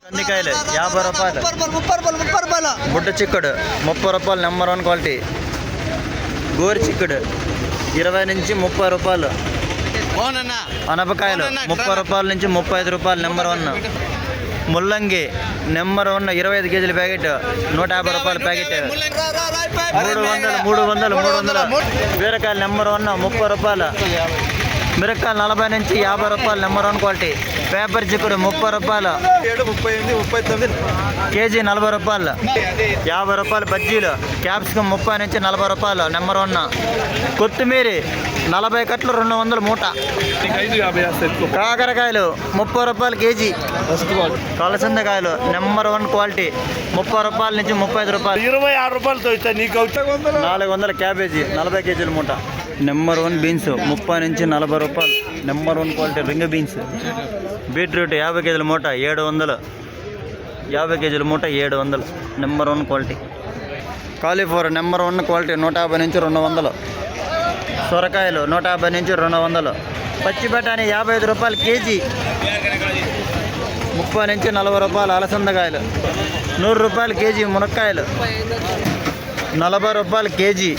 కందికాయలు 50 రూపాయలు. బుడ్డ చిక్కుడు 30 రూపాయలు, నెంబర్ 1 క్వాలిటీ. గోరు చిక్కుడు 20 నుంచి 30 రూపాయలు. అనపకాయలు 30 రూపాయల నుంచి 35 రూపాయలు, నెంబర్ 1. ముల్లంగి నెంబర్ 1 25 కేజీల ప్యాకెట్ 150 రూపాయల ప్యాకెట్. 300. బీరకాయలు నెంబర్ 1 30 రూపాయలు. మిరపకాయలు 40 నుంచి 50 రూపాయలు, నెంబర్ 1 క్వాలిటీ. పేపర్ చిక్కుడు 30 రూపాయలు. కేజీ 40 రూపాయలు. 50 రూపాయలు బజ్జీలు. క్యాప్సికం 30 నుంచి 40 రూపాయలు, నెంబర్ 1. కొత్తిమీర 40 కట్టలు 200 మూట. కాకరకాయలు 30 రూపాయలు కేజీ. కలసందకాయలు నెంబర్ 1 క్వాలిటీ 30 రూపాయల నుంచి 35 రూపాయలు. 26 రూపాయలతో ఇస్తాను నీకు. 400 క్యాబేజీ 40 కేజీల మూట. నెంబర్ 1 బీన్స్ 30 నుంచి 40 రూపాయలు, number 1 quality. Ring beans. Beetroot 50 కేజీల మూట 700. 50 కేజీల మూట 700, number 1 quality. Cauliflower number 1 quality 150 నుంచి 200. సొరకాయలు 150 నుంచి 200. పచ్చి బఠానీ 55 రూపాయలు కేజీ. 30 నుంచి 40 రూపాయలు. అలసందకాయలు 100 రూపాయలు కేజీ. మునక్కాయలు 40 రూపాయలు కేజీ.